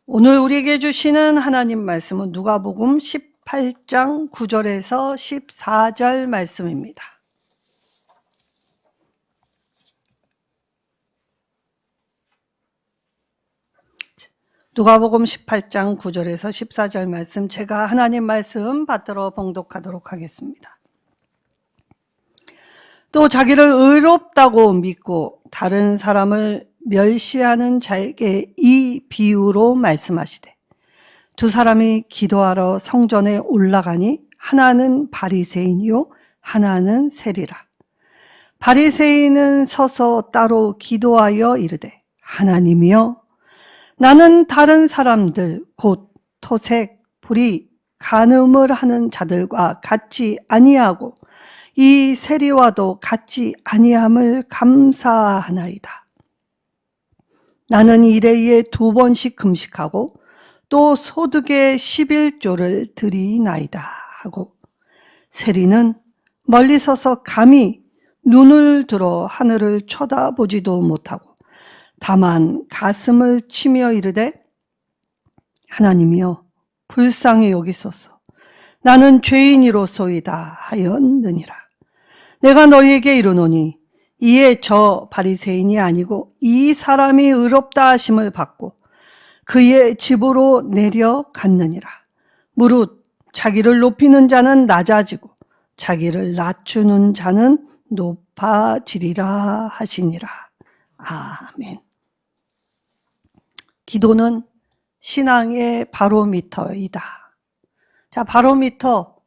오늘 우리에게 주시는 하나님 말씀은 누가복음 18장 9절에서 14절 말씀입니다. 누가복음 18장 9절에서 14절 말씀, 제가 하나님 말씀 받들어 봉독하도록 하겠습니다. 또 자기를 의롭다고 믿고 다른 사람을 멸시하는 자에게 이 비유로 말씀하시되, 두 사람이 기도하러 성전에 올라가니 하나는 바리새인이요 하나는 세리라. 바리새인은 서서 따로 기도하여 이르되, 하나님이여, 나는 다른 사람들 곧 토색, 불의, 간음을 하는 자들과 같지 아니하고 이 세리와도 같지 아니함을 감사하나이다. 나는 일해에 2번씩 금식하고 또 소득의 11조를 드리나이다 하고, 세리는 멀리 서서 감히 눈을 들어 하늘을 쳐다보지도 못하고 다만 가슴을 치며 이르되, 하나님이여 불쌍히 여기소서, 나는 죄인이로소이다 하였느니라. 내가 너희에게 이르노니 이에 저 바리새인이 아니고 이 사람이 의롭다 하심을 받고 그의 집으로 내려갔느니라. 무릇 자기를 높이는 자는 낮아지고 자기를 낮추는 자는 높아지리라 하시니라. 아멘. 기도는 신앙의 바로미터이다. 자, 바로미터,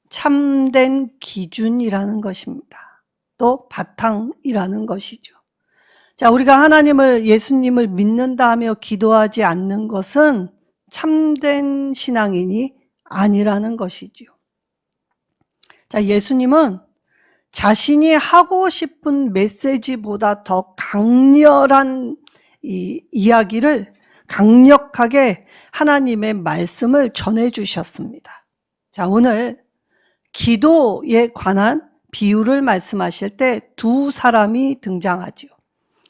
참된 기준이라는 것입니다. 또 바탕이라는 것이죠. 자, 우리가 하나님을, 예수님을 믿는다 하며 기도하지 않는 것은 참된 신앙인이 아니라는 것이지요. 자, 예수님은 자신이 하고 싶은 메시지보다 더 강렬한 이 이야기를 강력하게 하나님의 말씀을 전해주셨습니다. 자, 오늘 기도에 관한 비유를 말씀하실 때 두 사람이 등장하지요.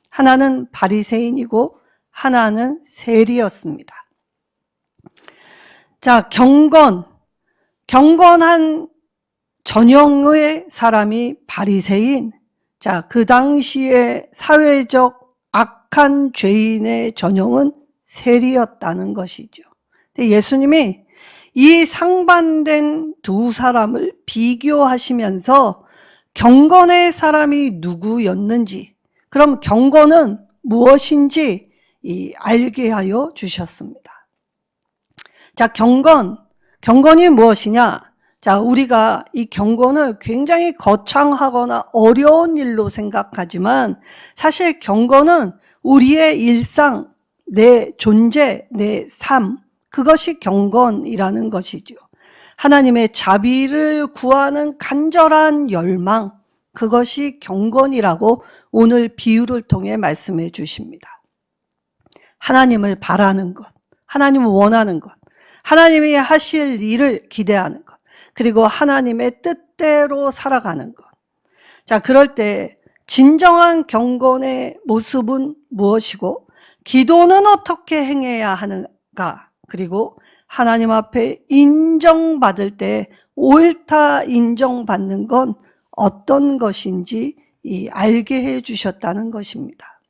하나는 바리새인이고 하나는 세리였습니다. 자, 경건한 전형의 사람이 바리새인. 자, 그 당시에 사회적 악한 죄인의 전형은 세리였다는 것이죠. 근데 예수님이 이 상반된 두 사람을 비교하시면서 경건의 사람이 누구였는지, 그럼 경건은 무엇인지 알게 하여 주셨습니다. 자, 경건이 무엇이냐? 자, 우리가 이 경건을 굉장히 거창하거나 어려운 일로 생각하지만 사실 경건은 우리의 일상, 내 존재, 내 삶, 그것이 경건이라는 것이죠. 하나님의 자비를 구하는 간절한 열망, 그것이 경건이라고 오늘 비유를 통해 말씀해 주십니다. 하나님을 바라는 것, 하나님을 원하는 것, 하나님이 하실 일을 기대하는 것, 그리고 하나님의 뜻대로 살아가는 것. 자, 그럴 때 진정한 경건의 모습은 무엇이고, 기도는 어떻게 행해야 하는가, 그리고 하나님 앞에 인정받을 때 옳다 인정받는 건 어떤 것인지 알게 해 주셨다는 것입니다.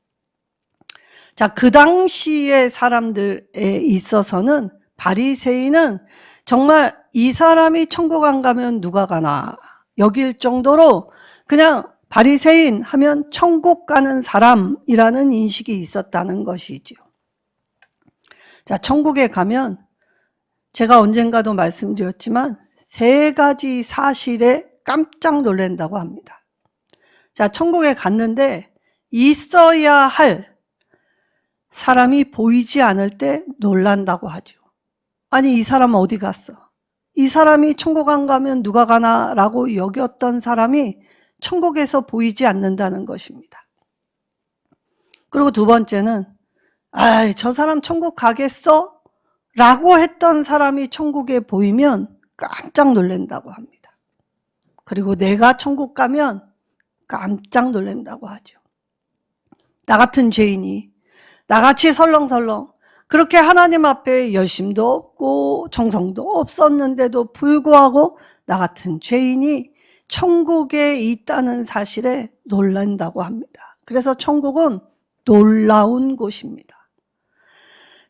자, 그 당시의 사람들에 있어서는 바리새인은 정말 이 사람이 천국 안 가면 누가 가나 여길 정도로 그냥 바리새인 하면 천국 가는 사람이라는 인식이 있었다는 것이죠. 자, 천국에 가면 제가 언젠가도 말씀드렸지만 3가지 사실에 깜짝 놀란다고 합니다. 자, 천국에 갔는데 있어야 할 사람이 보이지 않을 때 놀란다고 하죠. 아니, 이 사람은 어디 갔어? 이 사람이 천국 안 가면 누가 가나 라고 여겼던 사람이 천국에서 보이지 않는다는 것입니다. 그리고 두 번째는, 아이, 저 사람 천국 가겠어? 라고 했던 사람이 천국에 보이면 깜짝 놀란다고 합니다. 그리고 내가 천국 가면 깜짝 놀란다고 하죠. 나 같은 죄인이 나같이 설렁설렁 그렇게 하나님 앞에 열심도 없고 정성도 없었는데도 불구하고 나 같은 죄인이 천국에 있다는 사실에 놀란다고 합니다. 그래서 천국은 놀라운 곳입니다.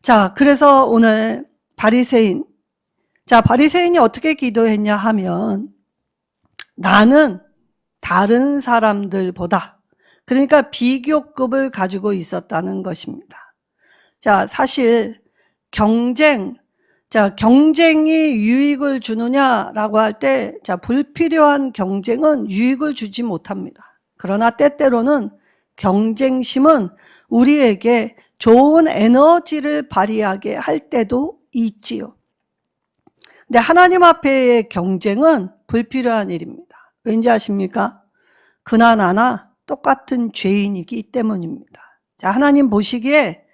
자, 그래서 오늘 바리새인, 바리새인이 어떻게 기도했냐 하면 나는 다른 사람들보다, 그러니까 비교급을 가지고 있었다는 것입니다. 자, 사실 경쟁이 유익을 주느냐라고 할 때, 불필요한 경쟁은 유익을 주지 못합니다. 그러나 때때로는 경쟁심은 우리에게 좋은 에너지를 발휘하게 할 때도 있지요. 근데 하나님 앞에의 경쟁은 불필요한 일입니다. 왠지 아십니까? 그나 나나 똑같은 죄인이기 때문입니다. 자, 하나님 보시기에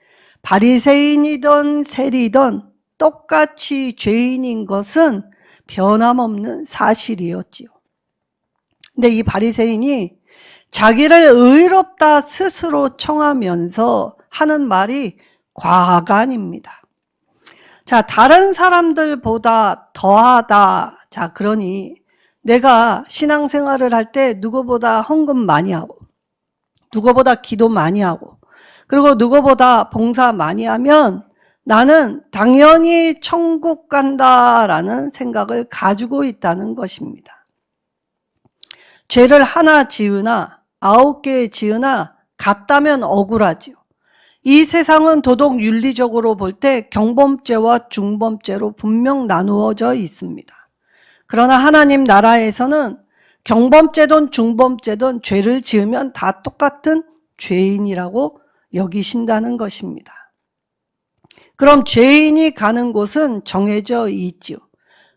바리새인이든 세리든 똑같이 죄인인 것은 변함없는 사실이었지요. 근데 이 바리새인이 자기를 의롭다 스스로 청하면서 하는 말이 과간입니다. 자, 다른 사람들보다 더하다. 자, 그러니 내가 신앙생활을 할 때 누구보다 헌금 많이 하고, 누구보다 기도 많이 하고, 그리고 누구보다 봉사 많이 하면 나는 당연히 천국 간다라는 생각을 가지고 있다는 것입니다. 죄를 하나 지으나 9개 지으나 같다면 억울하지요. 이 세상은 도덕 윤리적으로 볼 때 경범죄와 중범죄로 분명 나누어져 있습니다. 그러나 하나님 나라에서는 경범죄든 중범죄든 죄를 지으면 다 똑같은 죄인이라고 여기신다는 것입니다. 그럼 죄인이 가는 곳은 정해져 있지요.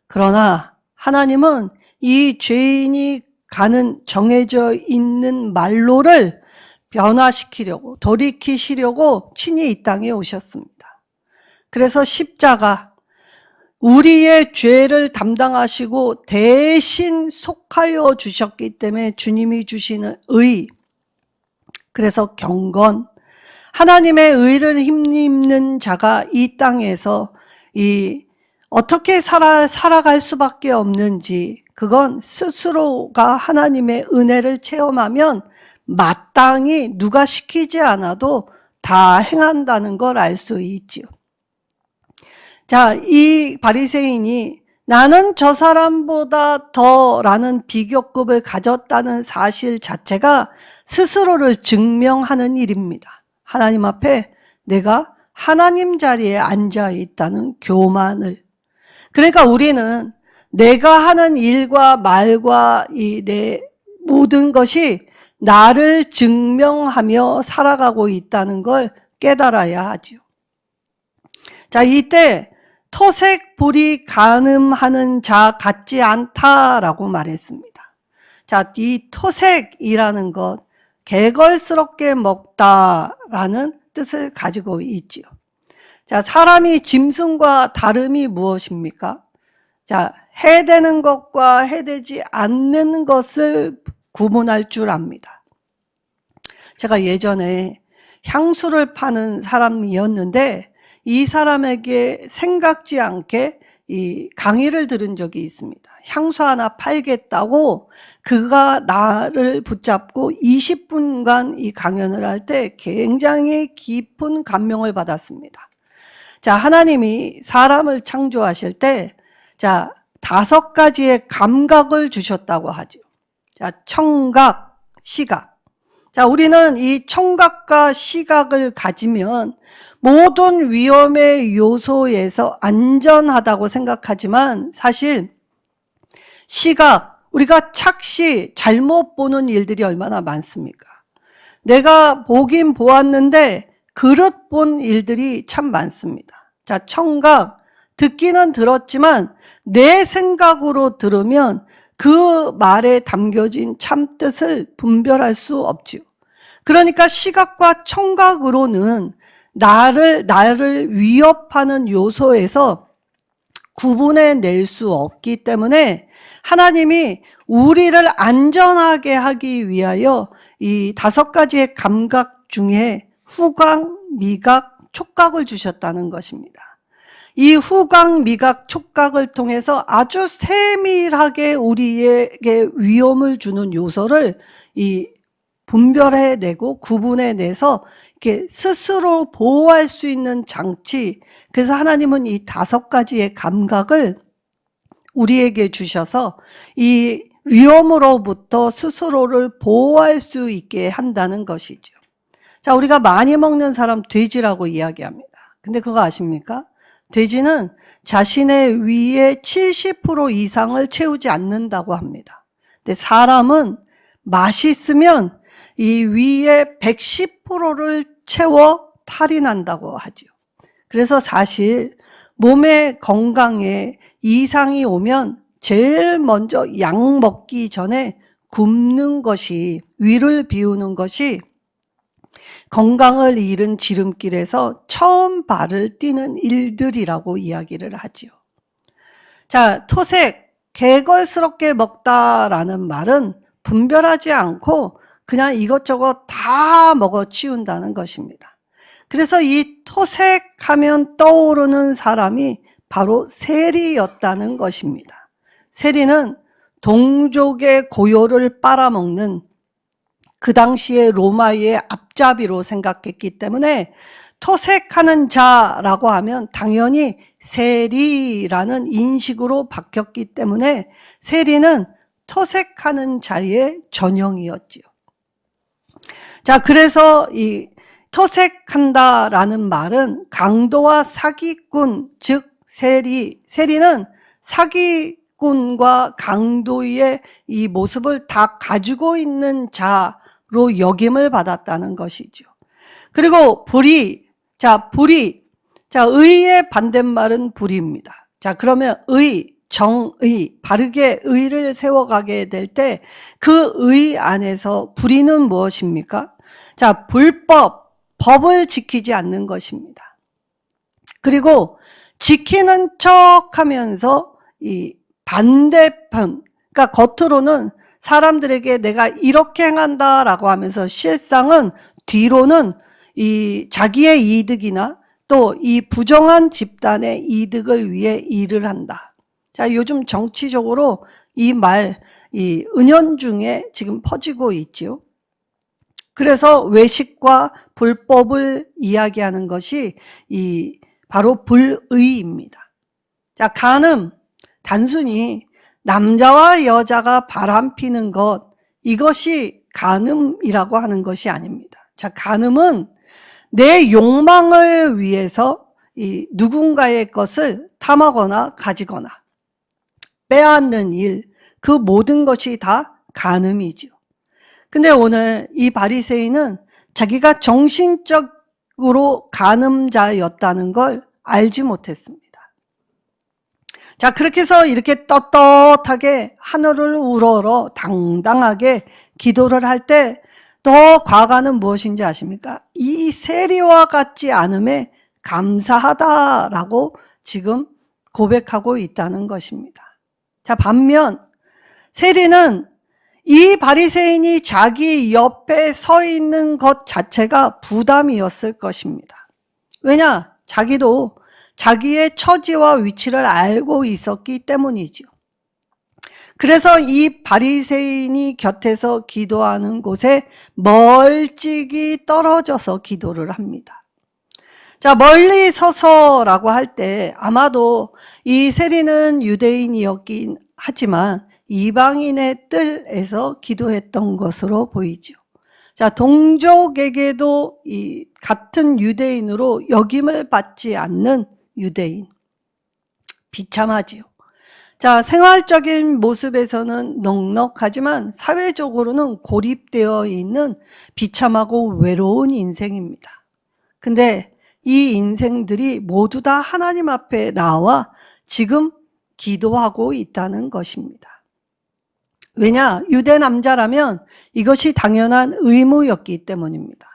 그러나 하나님은 이 죄인이 가는 정해져 있는 말로를 변화시키려고, 돌이키시려고 친히 이 땅에 오셨습니다. 그래서 십자가, 우리의 죄를 담당하시고 대신 속하여 주셨기 때문에 주님이 주시는 의, 그래서 경건, 하나님의 의를 힘입는 자가 이 땅에서 어떻게 살아갈 수밖에 없는지, 그건 스스로가 하나님의 은혜를 체험하면 마땅히 누가 시키지 않아도 다 행한다는 걸 알 수 있지요. 자, 이 바리새인이 나는 저 사람보다 더라는 비교급을 가졌다는 사실 자체가 스스로를 증명하는 일입니다. 하나님 앞에 내가 하나님 자리에 앉아 있다는 교만을. 그러니까 우리는 내가 하는 일과 말과 내 모든 것이 나를 증명하며 살아가고 있다는 걸 깨달아야 하지요. 자, 이때 토색볼이 간음하는 자 같지 않다라고 말했습니다. 자, 이 토색이라는 것, 개걸스럽게 먹다라는 뜻을 가지고 있지요. 자, 사람이 짐승과 다름이 무엇입니까? 자, 해되는 것과 해되지 않는 것을 구분할 줄 압니다. 제가 예전에 향수를 파는 사람이었는데 이 사람에게 생각지 않게 이 강의를 들은 적이 있습니다. 향수 하나 팔겠다고 그가 나를 붙잡고 20분간 이 강연을 할 때 굉장히 깊은 감명을 받았습니다. 자, 하나님이 사람을 창조하실 때, 자, 5가지의 감각을 주셨다고 하죠. 자, 청각, 시각. 자, 우리는 이 청각과 시각을 가지면 모든 위험의 요소에서 안전하다고 생각하지만 사실 시각, 우리가 착시, 잘못 보는 일들이 얼마나 많습니까? 내가 보긴 보았는데 그릇 본 일들이 참 많습니다. 자, 청각, 듣기는 들었지만 내 생각으로 들으면 그 말에 담겨진 참뜻을 분별할 수 없지요. 그러니까 시각과 청각으로는 나를 위협하는 요소에서 구분해낼 수 없기 때문에 하나님이 우리를 안전하게 하기 위하여 이 5가지의 감각 중에 후각, 미각, 촉각을 주셨다는 것입니다. 이 후각, 미각, 촉각을 통해서 아주 세밀하게 우리에게 위험을 주는 요소를 분별해내고 구분해내서 이렇게 스스로 보호할 수 있는 장치. 그래서 하나님은 이 5가지의 감각을 우리에게 주셔서 이 위험으로부터 스스로를 보호할 수 있게 한다는 것이죠. 자, 우리가 많이 먹는 사람 돼지라고 이야기합니다. 근데 그거 아십니까? 돼지는 자신의 위의 70% 이상을 채우지 않는다고 합니다. 근데 사람은 맛있으면 이 위에 110%를 채워 탈이 난다고 하죠. 그래서 사실 몸의 건강에 이상이 오면 제일 먼저 약 먹기 전에 굶는 것이, 위를 비우는 것이 건강을 잃은 지름길에서 처음 발을 띄는 일들이라고 이야기를 하죠. 자, 토색, 개걸스럽게 먹다라는 말은 분별하지 않고 그냥 이것저것 다 먹어 치운다는 것입니다. 그래서 이 토색하면 떠오르는 사람이 바로 세리였다는 것입니다. 세리는 동족의 고요를 빨아먹는 그 당시에 로마의 앞잡이로 생각했기 때문에 토색하는 자라고 하면 당연히 세리라는 인식으로 바뀌었기 때문에 세리는 토색하는 자의 전형이었지요. 자, 그래서 이 토색한다라는 말은 강도와 사기꾼, 즉 세리는 사기꾼과 강도의 이 모습을 다 가지고 있는 자로 역임을 받았다는 것이죠. 그리고 불의, 의의 반대말은 불의입니다. 자, 그러면 정의, 바르게 의를 세워가게 될 때 그 의 안에서 불의는 무엇입니까? 자, 법을 지키지 않는 것입니다. 그리고 지키는 척 하면서 이 반대편, 그러니까 겉으로는 사람들에게 내가 이렇게 행한다라고 하면서 실상은 뒤로는 이 자기의 이득이나 또 이 부정한 집단의 이득을 위해 일을 한다. 자, 요즘 정치적으로 이 은연중에 지금 퍼지고 있지요. 그래서 외식과 불법을 이야기하는 것이 바로 불의입니다. 자, 간음, 단순히 남자와 여자가 바람피는 것, 이것이 간음이라고 하는 것이 아닙니다. 자, 간음은 내 욕망을 위해서 누군가의 것을 탐하거나 가지거나 빼앗는 일, 그 모든 것이 다 간음이죠. 근데 오늘 이 바리새인은 자기가 정신적으로 간음자였다는 걸 알지 못했습니다. 자, 그렇게 해서 이렇게 떳떳하게 하늘을 우러러 당당하게 기도를 할 때 더 과가는 무엇인지 아십니까? 이 세리와 같지 않음에 감사하다라고 지금 고백하고 있다는 것입니다. 자, 반면 세리는 이 바리새인이 자기 옆에 서 있는 것 자체가 부담이었을 것입니다. 왜냐? 자기도 자기의 처지와 위치를 알고 있었기 때문이죠. 그래서 이 바리새인이 곁에서 기도하는 곳에 멀찍이 떨어져서 기도를 합니다. 자, 멀리 서서라고 할 때 아마도 이 세리는 유대인이었긴 하지만 이방인의 뜰에서 기도했던 것으로 보이죠. 자, 동족에게도 이 같은 유대인으로 역임을 받지 않는 유대인. 비참하지요. 자, 생활적인 모습에서는 넉넉하지만 사회적으로는 고립되어 있는 비참하고 외로운 인생입니다. 근데 이 인생들이 모두 다 하나님 앞에 나와 지금 기도하고 있다는 것입니다. 왜냐? 유대 남자라면 이것이 당연한 의무였기 때문입니다.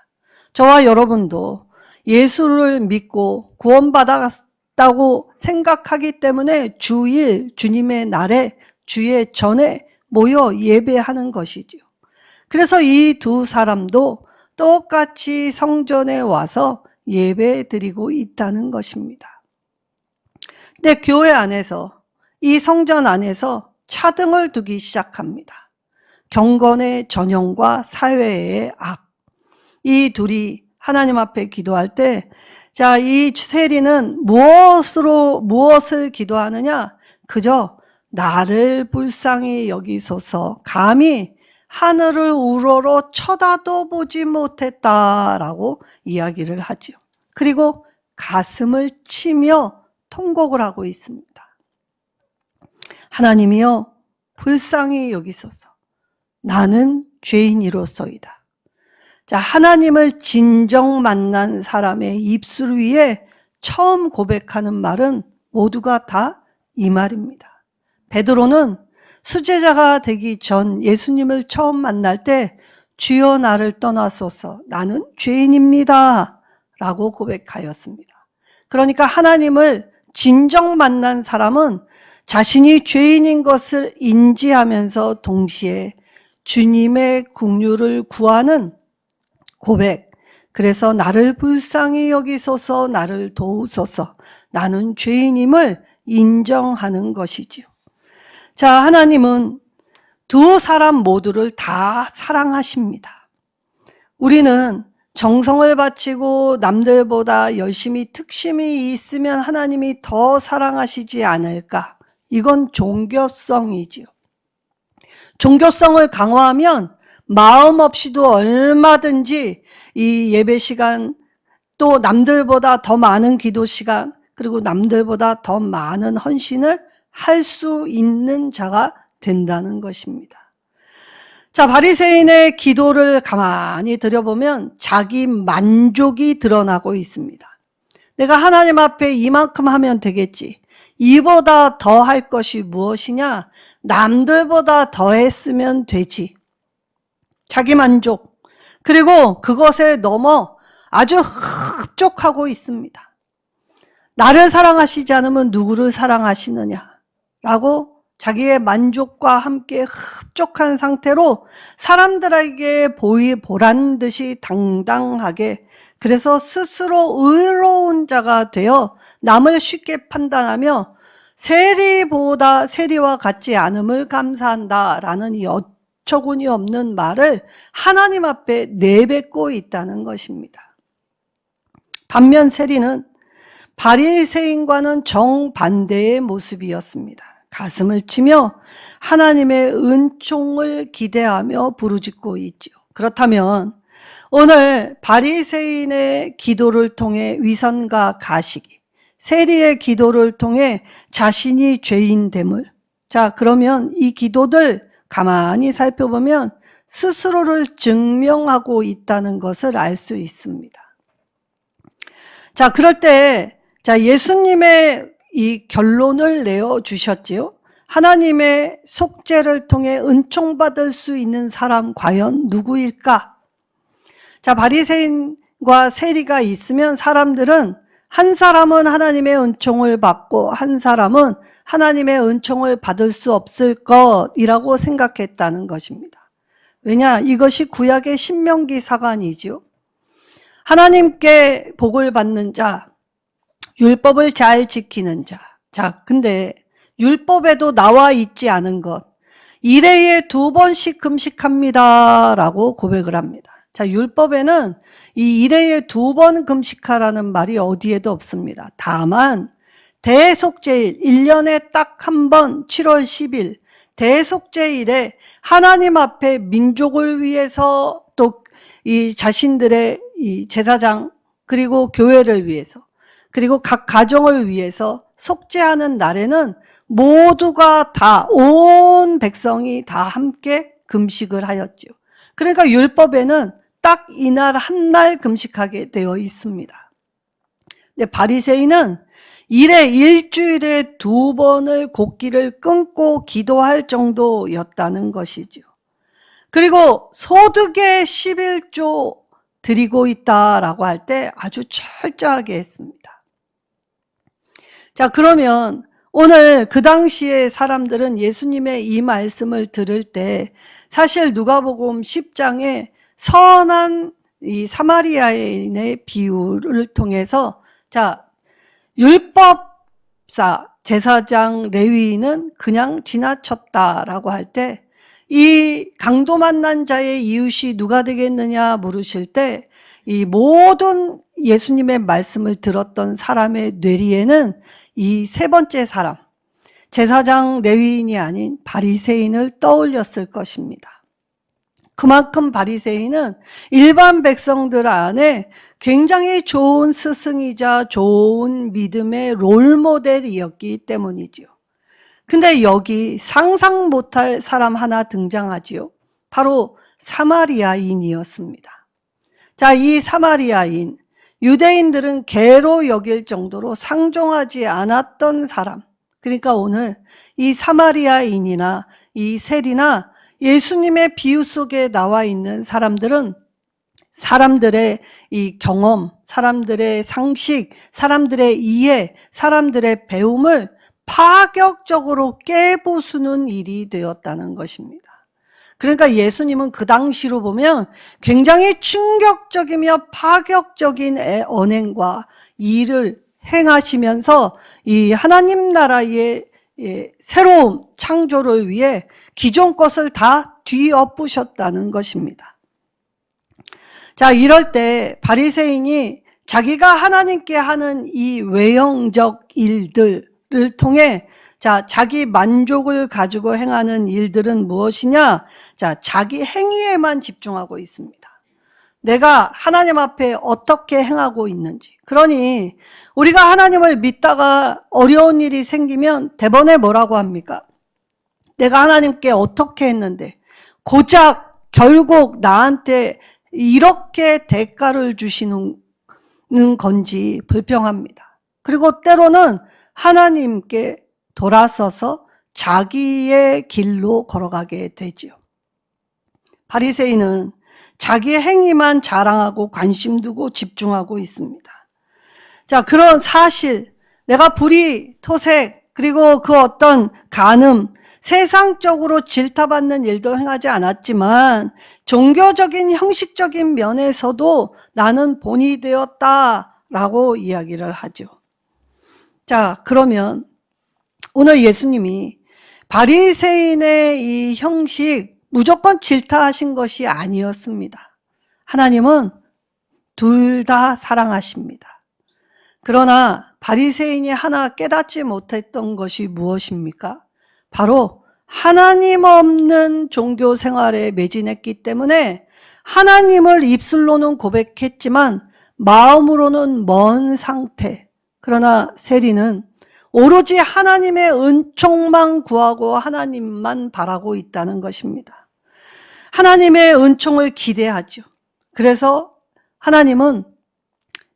저와 여러분도 예수를 믿고 구원받았다고 생각하기 때문에 주일, 주님의 날에, 주의 전에 모여 예배하는 것이죠. 그래서 이 두 사람도 똑같이 성전에 와서 예배 드리고 있다는 것입니다. 근데 교회 안에서, 이 성전 안에서 차등을 두기 시작합니다. 경건의 전형과 사회의 악. 이 둘이 하나님 앞에 기도할 때, 자, 이 세리는 무엇을 기도하느냐? 그저 나를 불쌍히 여기소서, 감히 하늘을 우러러 쳐다도 보지 못했다라고 이야기를 하죠. 그리고 가슴을 치며 통곡을 하고 있습니다. 하나님이여, 불쌍히 여기소서, 나는 죄인이로소이다. 자, 하나님을 진정 만난 사람의 입술 위에 처음 고백하는 말은 모두가 다 이 말입니다. 베드로는 수제자가 되기 전 예수님을 처음 만날 때 주여 나를 떠나소서, 나는 죄인입니다 라고 고백하였습니다. 그러니까 하나님을 진정 만난 사람은 자신이 죄인인 것을 인지하면서 동시에 주님의 긍휼을 구하는 고백, 그래서 나를 불쌍히 여기소서, 나를 도우소서, 나는 죄인임을 인정하는 것이지요. 자, 하나님은 두 사람 모두를 다 사랑하십니다. 우리는 정성을 바치고 남들보다 열심히 특심이 있으면 하나님이 더 사랑하시지 않을까? 이건 종교성이지요. 종교성을 강화하면 마음 없이도 얼마든지 이 예배 시간, 또 남들보다 더 많은 기도 시간, 그리고 남들보다 더 많은 헌신을 할 수 있는 자가 된다는 것입니다. 자, 바리새인의 기도를 가만히 들여보면 자기 만족이 드러나고 있습니다. 내가 하나님 앞에 이만큼 하면 되겠지, 이보다 더 할 것이 무엇이냐, 남들보다 더 했으면 되지. 자기 만족, 그리고 그것에 넘어 아주 흡족하고 있습니다. 나를 사랑하시지 않으면 누구를 사랑하시느냐 라고 자기의 만족과 함께 흡족한 상태로 사람들에게 보란 듯이 당당하게, 그래서 스스로 의로운 자가 되어 남을 쉽게 판단하며 세리와 같지 않음을 감사한다라는 이 어처구니 없는 말을 하나님 앞에 내뱉고 있다는 것입니다. 반면 세리는 바리새인과는 정반대의 모습이었습니다. 가슴을 치며 하나님의 은총을 기대하며 부르짖고 있죠. 그렇다면 오늘 바리새인의 기도를 통해 위선과 가시기, 세리의 기도를 통해 자신이 죄인됨을, 자, 그러면 이 기도들 가만히 살펴보면 스스로를 증명하고 있다는 것을 알 수 있습니다. 자, 그럴 때 자, 예수님의 이 결론을 내어주셨지요. 하나님의 속죄를 통해 은총받을 수 있는 사람 과연 누구일까? 자, 바리새인과 세리가 있으면 사람들은 한 사람은 하나님의 은총을 받고 한 사람은 하나님의 은총을 받을 수 없을 것이라고 생각했다는 것입니다. 왜냐? 이것이 구약의 신명기 사관이지요. 하나님께 복을 받는 자, 율법을 잘 지키는 자. 자, 근데 율법에도 나와 있지 않은 것, 1회에 2번씩 금식합니다 라고 고백을 합니다. 자, 율법에는 이 1회에 2번 금식하라는 말이 어디에도 없습니다. 다만 대속죄일, 1년에 딱 한 번 7월 10일 대속죄일에 하나님 앞에 민족을 위해서, 또 이 자신들의 이 제사장, 그리고 교회를 위해서, 그리고 각 가정을 위해서 속죄하는 날에는 모두가 다, 온 백성이 다 함께 금식을 하였죠. 그러니까 율법에는 딱 이날 한 날 금식하게 되어 있습니다. 근데 바리새인은 일주일에 2번을 곡기를 끊고 기도할 정도였다는 것이죠. 그리고 소득의 11조 드리고 있다라고 할 때 아주 철저하게 했습니다. 자, 그러면 오늘 그 당시에 사람들은 예수님의 이 말씀을 들을 때 사실 누가복음 10장에 선한 이 사마리아인의 비유를 통해서 자, 율법사, 제사장, 레위인은 그냥 지나쳤다라고 할 때 이 강도 만난 자의 이웃이 누가 되겠느냐 물으실 때 이 모든 예수님의 말씀을 들었던 사람의 뇌리에는 이 세 번째 사람, 제사장, 레위인이 아닌 바리새인을 떠올렸을 것입니다. 그만큼 바리새인은 일반 백성들 안에 굉장히 좋은 스승이자 좋은 믿음의 롤모델이었기 때문이지요. 근데 여기 상상 못할 사람 하나 등장하지요. 바로 사마리아인이었습니다. 자, 이 사마리아인, 유대인들은 개로 여길 정도로 상종하지 않았던 사람. 그러니까 오늘 이 사마리아인이나 이 셀이나 예수님의 비유 속에 나와 있는 사람들은 사람들의 이 경험, 사람들의 상식, 사람들의 이해, 사람들의 배움을 파격적으로 깨부수는 일이 되었다는 것입니다. 그러니까 예수님은 그 당시로 보면 굉장히 충격적이며 파격적인 언행과 일을 행하시면서 이 하나님 나라의 새로운 창조를 위해 기존 것을 다 뒤엎으셨다는 것입니다. 자, 이럴 때 바리새인이 자기가 하나님께 하는 이 외형적 일들을 통해 자, 자기 만족을 가지고 행하는 일들은 무엇이냐? 자, 자기 행위에만 집중하고 있습니다. 내가 하나님 앞에 어떻게 행하고 있는지. 그러니 우리가 하나님을 믿다가 어려운 일이 생기면 대번에 뭐라고 합니까? 내가 하나님께 어떻게 했는데 고작 결국 나한테 이렇게 대가를 주시는 건지 불평합니다. 그리고 때로는 하나님께 돌아서서 자기의 길로 걸어가게 되지요. 바리새인은 자기의 행위만 자랑하고 관심 두고 집중하고 있습니다. 자, 그런 사실, 내가 불의, 토색, 그리고 그 어떤 간음, 세상적으로 질타받는 일도 행하지 않았지만 종교적인 형식적인 면에서도 나는 본이 되었다라고 이야기를 하죠. 자, 그러면 오늘 예수님이 바리새인의 이 형식 무조건 질타하신 것이 아니었습니다. 하나님은 둘 다 사랑하십니다. 그러나 바리새인이 하나 깨닫지 못했던 것이 무엇입니까? 바로 하나님 없는 종교 생활에 매진했기 때문에 하나님을 입술로는 고백했지만 마음으로는 먼 상태. 그러나 세리는 오로지 하나님의 은총만 구하고 하나님만 바라고 있다는 것입니다. 하나님의 은총을 기대하죠. 그래서 하나님은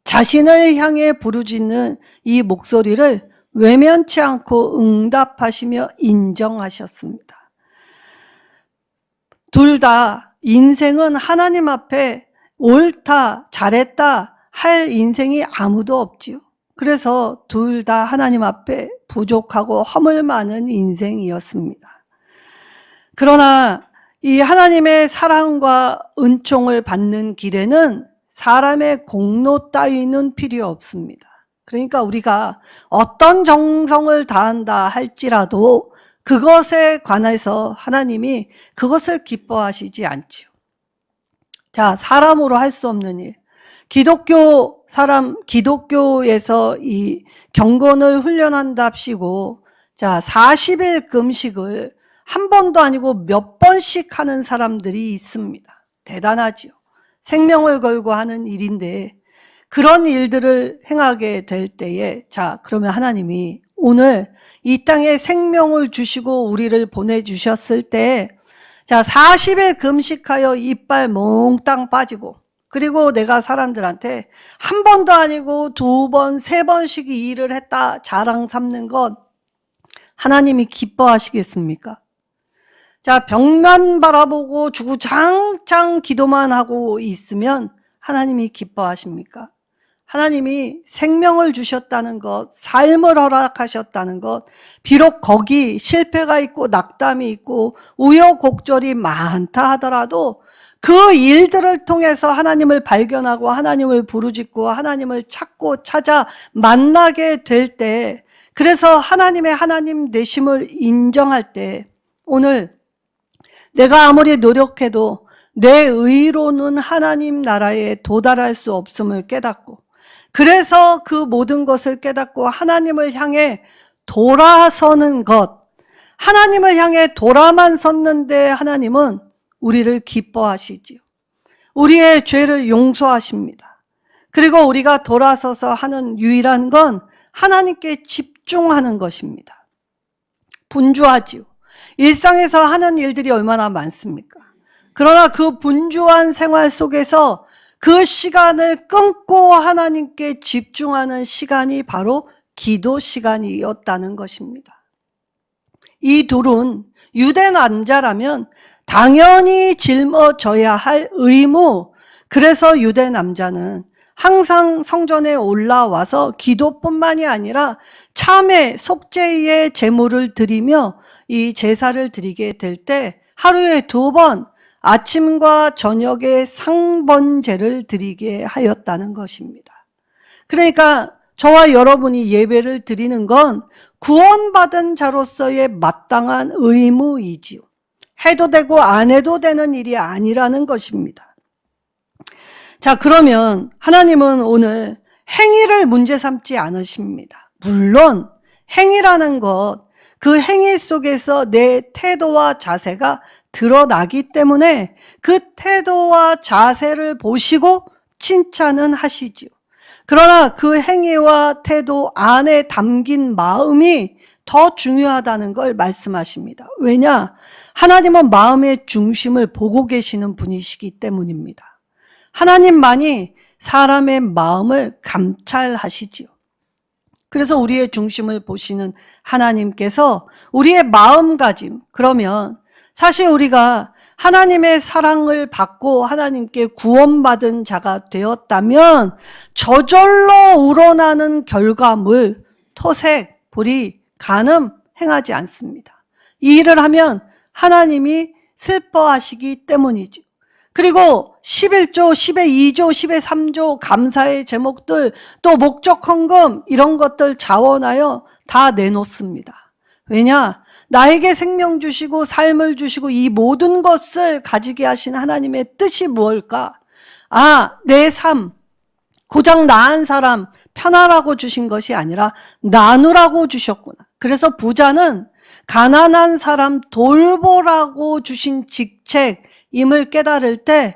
자신을 향해 부르짖는 이 목소리를 외면치 않고 응답하시며 인정하셨습니다. 둘 다 인생은 하나님 앞에 옳다, 잘했다 할 인생이 아무도 없지요. 그래서 둘 다 하나님 앞에 부족하고 허물 많은 인생이었습니다. 그러나 이 하나님의 사랑과 은총을 받는 길에는 사람의 공로 따위는 필요 없습니다. 그러니까 우리가 어떤 정성을 다한다 할지라도 그것에 관해서 하나님이 그것을 기뻐하시지 않지요. 자, 사람으로 할 수 없는 일. 기독교에서 이 경건을 훈련한답시고, 자, 40일 금식을 한 번도 아니고 몇 번씩 하는 사람들이 있습니다. 대단하지요. 생명을 걸고 하는 일인데, 그런 일들을 행하게 될 때에, 자, 그러면 하나님이 오늘 이 땅에 생명을 주시고 우리를 보내주셨을 때, 자, 40일 금식하여 이빨 몽땅 빠지고, 그리고 내가 사람들한테 한 번도 아니고 두 번, 세 번씩 이 일을 했다 자랑 삼는 것 하나님이 기뻐하시겠습니까? 자, 벽만 바라보고 주구장창 기도만 하고 있으면 하나님이 기뻐하십니까? 하나님이 생명을 주셨다는 것, 삶을 허락하셨다는 것, 비록 거기 실패가 있고 낙담이 있고 우여곡절이 많다 하더라도 그 일들을 통해서 하나님을 발견하고 하나님을 부르짖고 하나님을 찾고 찾아 만나게 될 때, 그래서 하나님의 하나님 되심을 인정할 때, 오늘 내가 아무리 노력해도 내 의로는 하나님 나라에 도달할 수 없음을 깨닫고, 그래서 그 모든 것을 깨닫고 하나님을 향해 돌아서는 것, 하나님을 향해 돌아만 섰는데 하나님은 우리를 기뻐하시지요. 우리의 죄를 용서하십니다. 그리고 우리가 돌아서서 하는 유일한 건 하나님께 집중하는 것입니다. 분주하지요. 일상에서 하는 일들이 얼마나 많습니까? 그러나 그 분주한 생활 속에서 그 시간을 끊고 하나님께 집중하는 시간이 바로 기도 시간이었다는 것입니다. 이 둘은 유대 남자라면 당연히 짊어져야 할 의무, 그래서 유대 남자는 항상 성전에 올라와서 기도뿐만이 아니라 참회, 속죄의 제물을 드리며 이 제사를 드리게 될 때 하루에 2번 아침과 저녁에 상번제를 드리게 하였다는 것입니다. 그러니까 저와 여러분이 예배를 드리는 건 구원받은 자로서의 마땅한 의무이지요. 해도 되고 안 해도 되는 일이 아니라는 것입니다. 자, 그러면 하나님은 오늘 행위를 문제 삼지 않으십니다. 물론 행위라는 것, 그 행위 속에서 내 태도와 자세가 드러나기 때문에 그 태도와 자세를 보시고 칭찬은 하시지요. 그러나 그 행위와 태도 안에 담긴 마음이 더 중요하다는 걸 말씀하십니다. 왜냐? 하나님은 마음의 중심을 보고 계시는 분이시기 때문입니다. 하나님만이 사람의 마음을 감찰하시지요. 그래서 우리의 중심을 보시는 하나님께서 우리의 마음가짐, 그러면 사실 우리가 하나님의 사랑을 받고 하나님께 구원받은 자가 되었다면 저절로 우러나는 결과물, 토색, 불의, 간음 행하지 않습니다. 이 일을 하면 하나님이 슬퍼하시기 때문이죠. 그리고 11조, 10의 2조, 10의 3조 감사의 제목들, 또 목적 헌금 이런 것들 자원하여 다 내놓습니다. 왜냐? 나에게 생명 주시고 삶을 주시고 이 모든 것을 가지게 하신 하나님의 뜻이 무엇일까? 내 삶, 고장 나은 사람 편하라고 주신 것이 아니라 나누라고 주셨구나. 그래서 부자는 가난한 사람 돌보라고 주신 직책임을 깨달을 때,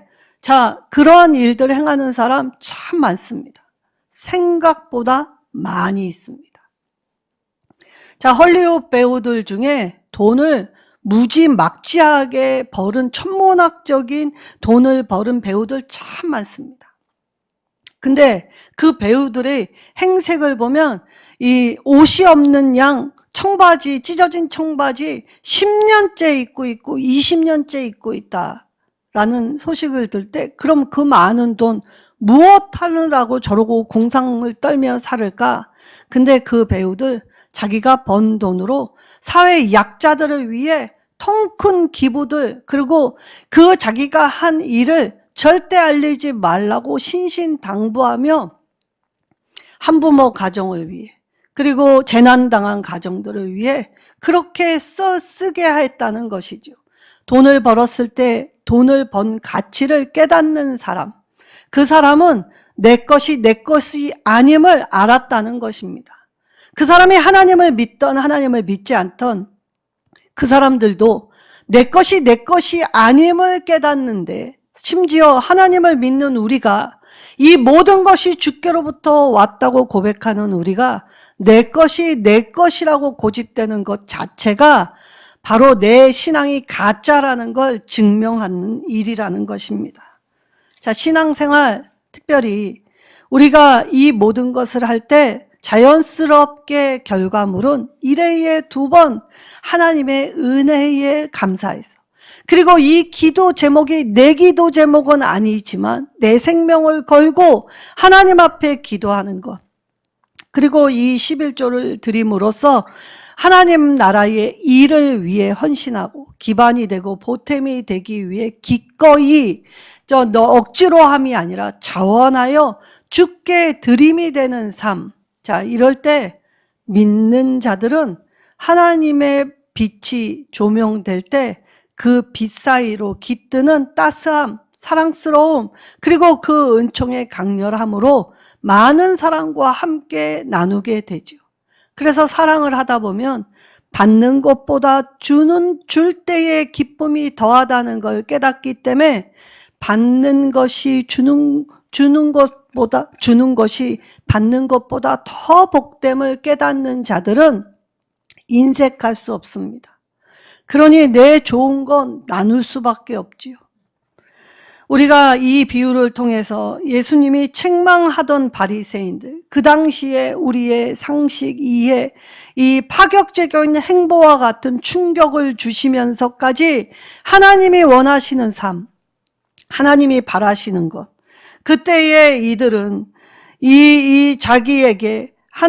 그러한 일들을 행하는 사람 참 많습니다. 생각보다 많이 있습니다. 헐리우드 배우들 중에 돈을 무지막지하게 벌은 천문학적인 돈을 벌은 배우들 참 많습니다. 근데 그 배우들의 행색을 보면 이 옷이 없는 양 청바지, 찢어진 청바지 10년째 입고 있고 20년째 입고 있다라는 소식을 들 때, 그럼 그 많은 돈 무엇 하느라고 저러고 궁상을 떨며 살을까? 근데 그 배우들 자기가 번 돈으로 사회 약자들을 위해 통 큰 기부들, 그리고 그 자기가 한 일을 절대 알리지 말라고 신신당부하며 한부모 가정을 위해, 그리고 재난당한 가정들을 위해 그렇게 쓰게 했다는 것이죠. 돈을 벌었을 때 돈을 번 가치를 깨닫는 사람, 그 사람은 내 것이 아님을 알았다는 것입니다. 그 사람이 하나님을 믿던 하나님을 믿지 않던 그 사람들도 내 것이 아님을 깨닫는데, 심지어 하나님을 믿는 우리가, 이 모든 것이 주께로부터 왔다고 고백하는 우리가 내 것이라고 고집되는 것 자체가 바로 내 신앙이 가짜라는 걸 증명하는 일이라는 것입니다. 신앙생활, 특별히 우리가 이 모든 것을 할 때 자연스럽게 결과물은 1회에 2번 하나님의 은혜에 감사해서, 그리고 이 기도 제목이 내 기도 제목은 아니지만 내 생명을 걸고 하나님 앞에 기도하는 것, 그리고 이 11조를 드림으로써 하나님 나라의 일을 위해 헌신하고 기반이 되고 보탬이 되기 위해 기꺼이 억지로 함이 아니라 자원하여 주께 드림이 되는 삶. 자, 이럴 때 믿는 자들은 하나님의 빛이 조명될 때 그 빛 사이로 깃드는 따스함, 사랑스러움, 그리고 그 은총의 강렬함으로 많은 사람과 함께 나누게 되죠. 그래서 사랑을 하다 보면 받는 것보다 줄 때의 기쁨이 더하다는 걸 깨닫기 때문에 받는 것이 주는 것이 받는 것보다 더 복됨을 깨닫는 자들은 인색할 수 없습니다. 그러니 내 좋은 건 나눌 수밖에 없지요. 우리가 이 비유를 통해서 예수님이 책망하던 바리새인들, 그 당시에 우리의 상식, 이해, 이 파격적인 행보와 같은 충격을 주시면서까지 하나님이 원하시는 삶, 하나님이 바라시는 것, 그때에 이들은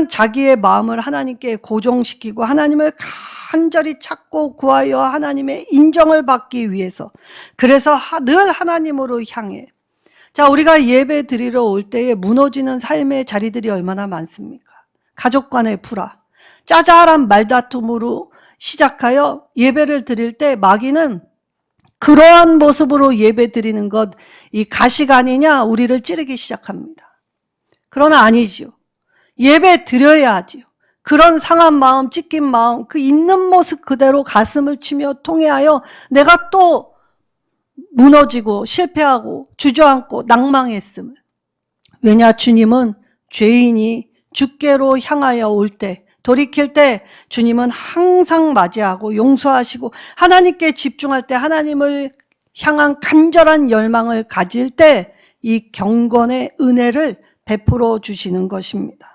자기의 마음을 하나님께 고정시키고 하나님을 간절히 찾고 구하여 하나님의 인정을 받기 위해서, 그래서 늘 하나님으로 향해. 자, 우리가 예배 드리러 올 때에 무너지는 삶의 자리들이 얼마나 많습니까? 가족 간의 불화, 짜잘한 말다툼으로 시작하여 예배를 드릴 때 마귀는 그러한 모습으로 예배 드리는 것, 이 가식 아니냐 우리를 찌르기 시작합니다. 그러나 아니지요. 예배 드려야 하지요. 그런 상한 마음, 찢긴 마음, 그 있는 모습 그대로 가슴을 치며 통회하여 내가 또 무너지고 실패하고 주저앉고 낭망했음을. 왜냐, 주님은 죄인이 주께로 향하여 올 때, 돌이킬 때 주님은 항상 맞이하고 용서하시고 하나님께 집중할 때, 하나님을 향한 간절한 열망을 가질 때 이 경건의 은혜를 베풀어 주시는 것입니다.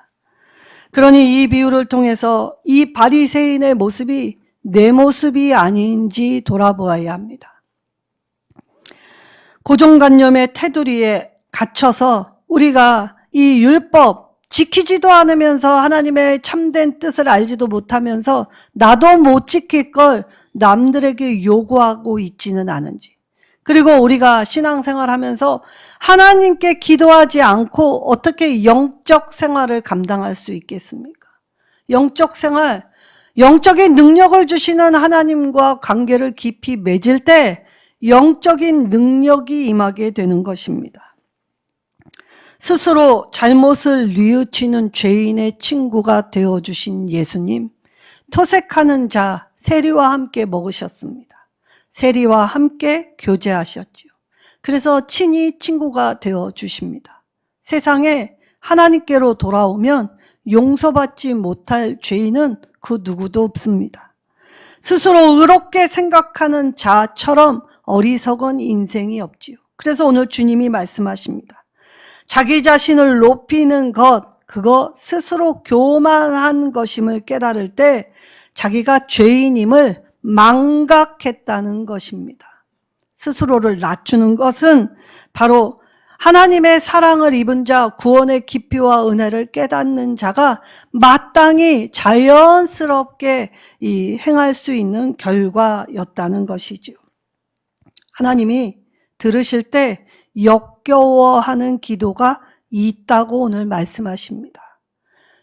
그러니 이 비유를 통해서 이 바리새인의 모습이 내 모습이 아닌지 돌아보아야 합니다. 고정관념의 테두리에 갇혀서 우리가 이 율법 지키지도 않으면서 하나님의 참된 뜻을 알지도 못하면서 나도 못 지킬 걸 남들에게 요구하고 있지는 않은지, 그리고 우리가 신앙생활하면서 하나님께 기도하지 않고 어떻게 영적 생활을 감당할 수 있겠습니까? 영적 생활, 영적인 능력을 주시는 하나님과 관계를 깊이 맺을 때 영적인 능력이 임하게 되는 것입니다. 스스로 잘못을 뉘우치는 죄인의 친구가 되어주신 예수님, 토색하는 자 세리와 함께 먹으셨습니다. 세리와 함께 교제하셨지요. 그래서 친히 친구가 되어주십니다. 세상에 하나님께로 돌아오면 용서받지 못할 죄인은 그 누구도 없습니다. 스스로 의롭게 생각하는 자처럼 어리석은 인생이 없지요. 그래서 오늘 주님이 말씀하십니다. 자기 자신을 높이는 것, 그거 스스로 교만한 것임을 깨달을 때 자기가 죄인임을 망각했다는 것입니다. 스스로를 낮추는 것은 바로 하나님의 사랑을 입은 자, 구원의 깊이와 은혜를 깨닫는 자가 마땅히 자연스럽게 행할 수 있는 결과였다는 것이죠. 하나님이 들으실 때 역겨워하는 기도가 있다고 오늘 말씀하십니다.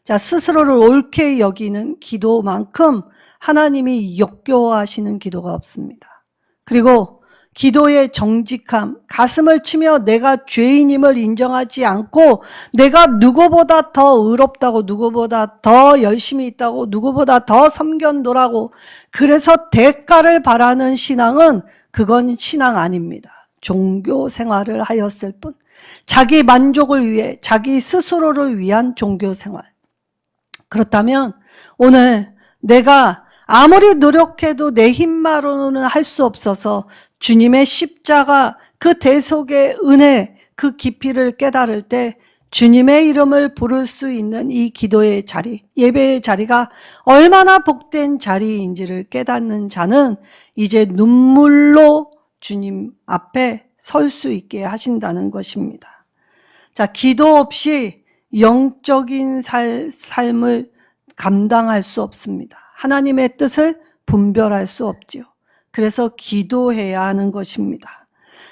자, 스스로를 옳게 여기는 기도만큼 하나님이 역겨워하시는 기도가 없습니다. 그리고 기도의 정직함, 가슴을 치며 내가 죄인임을 인정하지 않고 내가 누구보다 더 의롭다고, 누구보다 더 열심히 있다고, 누구보다 더 섬견도라고, 그래서 대가를 바라는 신앙은 그건 신앙 아닙니다. 종교 생활을 하였을 뿐, 자기 만족을 위해, 자기 스스로를 위한 종교 생활. 그렇다면 오늘 내가 아무리 노력해도 내 힘만으로는 할 수 없어서 주님의 십자가, 그 대속의 은혜, 그 깊이를 깨달을 때 주님의 이름을 부를 수 있는 이 기도의 자리, 예배의 자리가 얼마나 복된 자리인지를 깨닫는 자는 이제 눈물로 주님 앞에 설 수 있게 하신다는 것입니다. 자, 기도 없이 영적인 삶을 감당할 수 없습니다. 하나님의 뜻을 분별할 수 없지요. 그래서 기도해야 하는 것입니다.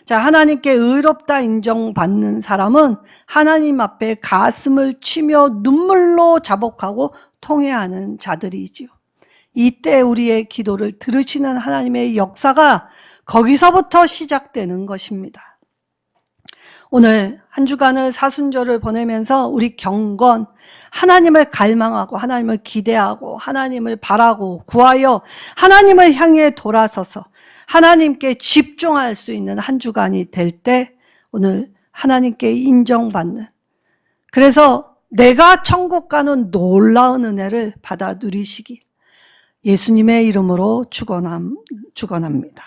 자, 하나님께 의롭다 인정받는 사람은 하나님 앞에 가슴을 치며 눈물로 자복하고 통회하는 자들이지요. 이때 우리의 기도를 들으시는 하나님의 역사가 거기서부터 시작되는 것입니다. 오늘 한 주간을 사순절을 보내면서 우리 경건, 하나님을 갈망하고 하나님을 기대하고 하나님을 바라고 구하여 하나님을 향해 돌아서서 하나님께 집중할 수 있는 한 주간이 될 때 오늘 하나님께 인정받는, 그래서 내가 천국 가는 놀라운 은혜를 받아 누리시기 예수님의 이름으로 축원합니다.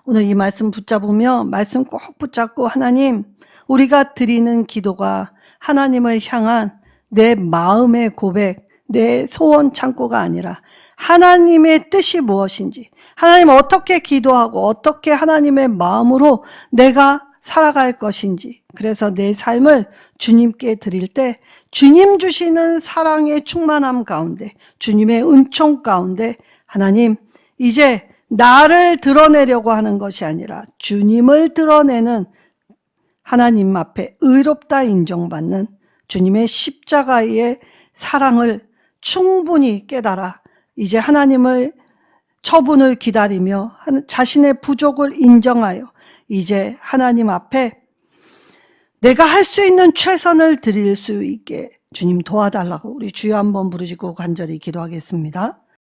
오늘 이 말씀 붙잡으며 말씀 꼭 붙잡고 하나님, 우리가 드리는 기도가 하나님을 향한 내 마음의 고백, 내 소원 창고가 아니라 하나님의 뜻이 무엇인지, 하나님 어떻게 기도하고 어떻게 하나님의 마음으로 내가 살아갈 것인지, 그래서 내 삶을 주님께 드릴 때 주님 주시는 사랑의 충만함 가운데, 주님의 은총 가운데 하나님, 이제 나를 드러내려고 하는 것이 아니라 주님을 드러내는, 하나님 앞에 의롭다 인정받는 주님의 십자가의 사랑을 충분히 깨달아 이제 하나님을 처분을 기다리며 자신의 부족을 인정하여 이제 하나님 앞에 내가 할 수 있는 최선을 드릴 수 있게 주님 도와달라고 우리 주여 한번 부르시고 간절히 기도하겠습니다.